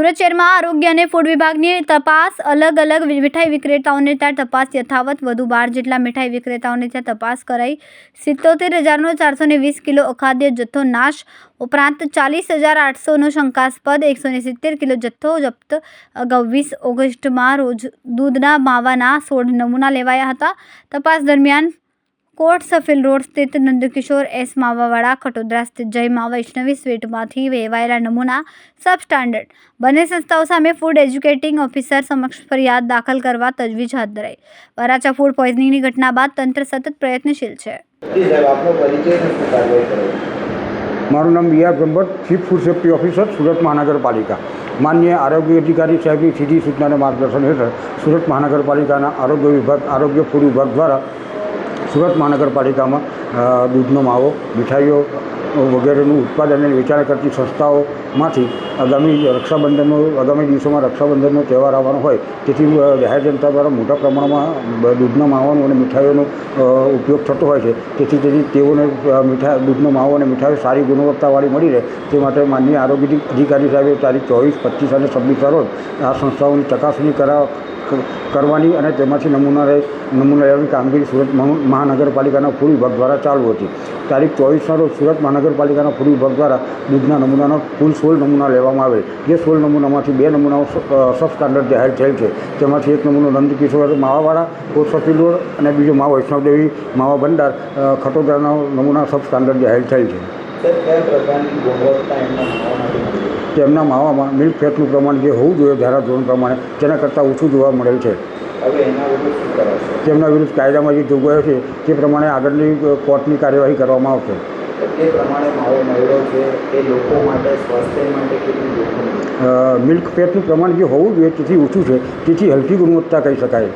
સુરત શહેરમાં આરોગ્ય અને ફૂડ વિભાગની તપાસ અલગ અલગ મીઠાઈ વિક્રેતાઓને ત્યાં તપાસ યથાવત વધુ 12 જેટલા મીઠાઈ વિક્રેતાઓને ત્યાં તપાસ કરાઈ 77,420 કિલો અખાદ્ય જથ્થો નાશ ઉપરાંત 40,800નો શંકાસ્પદ 170 કિલો જથ્થો જપ્ત। અગાઉ 20 ઓગસ્ટમાં રોજ દૂધના માવાના 16 નમૂના લેવાયા હતા। તપાસ દરમિયાન કોટ સફેલ રોડ સ્થિત નંદકિશોર એસ માવાવાળા, ખટોદરા સ્થિત જય મા વૈષ્ણવી સ્વીટમાંથી લેવાયેલા નમૂના સબસ્ટાન્ડર્ડ બંને સંસ્થાઓ સામે ફૂડ એજ્યુકેટિંગ ઓફિસર સમક્ષ ફરિયાદ દાખલ કરવા તજવીજ હાથ ધરાઈ। વરાછા ફૂડ પોઈઝનિંગની ઘટના બાદ તંત્ર સતત પ્રયત્નશીલ છે। મારું નામ B R Brahmbhatt, chief food safety officer, Surat મહાનગરપાલિકા। માનનીય આરોગ્ય અધિકારી સાહેબની સીધી સૂચનાને માર્ગદર્શન હેઠળ સુરત મહાનગરપાલિકાના આરોગ્ય ફૂડ વિભાગ દ્વારા સુરત મહાનગરપાલિકામાં દૂધનો માવો, મીઠાઈઓ વગેરેનું ઉત્પાદન અને વેચાણ કરતી સંસ્થાઓમાંથી આગામી દિવસોમાં રક્ષાબંધનનો તહેવાર આવવાનો હોય તેથી જાહેર જનતા દ્વારા મોટા પ્રમાણમાં દૂધના માવાનો અને મીઠાઈઓનો ઉપયોગ થતો હોય છે। તેથી તેઓને દૂધનો માવો અને મીઠાઈઓ સારી ગુણવત્તાવાળી મળી રહે તે માટે માનનીય આરોગ્ય અધિકારી સાહેબે તારીખ 24, 25 અને 26 રોજ આ સંસ્થાઓની ચકાસણી કરવાની અને તેમાંથી નમૂના લેવાની કામગીરી સુરત મહાનગરપાલિકાના ફૂડ વિભાગ દ્વારા ચાલુ હતી। તારીખ 24ના રોજ સુરત મહાનગરપાલિકાના ફૂડ વિભાગ દ્વારા દૂધના નમૂનાનો કુલ 16 નમૂના લેવામાં આવેલ, જે 16 નમૂનામાંથી 2 નમૂનાઓ સબ સ્ટાન્ડર્ડ જાહેર થયેલ છે। તેમાંથી એક નમૂનો નંદકિશોર માવાવાળા, કોટ સફેલ રોડ અને બીજો મા વૈષ્ણવદેવી માવા ભંડાર, ખટોદરાનો નમૂના સબ સ્ટાન્ડર્ડ જાહેર થયેલ છે। તેમના માવામાં મિલ્ક ફેટનું પ્રમાણ જે હોવું જોઈએ ધારાધોરણ પ્રમાણે તેના કરતાં ઓછું જોવા મળેલ છે। તેમના વિરુદ્ધ કાયદામાં જે જોગવાઈઓ છે તે પ્રમાણે આગળની કોર્ટની કાર્યવાહી કરવામાં આવશે। મિલ્ક ફેટનું પ્રમાણ જે હોવું જોઈએ તેથી ઓછું છે, તેથી હલકી ગુણવત્તા કહી શકાય।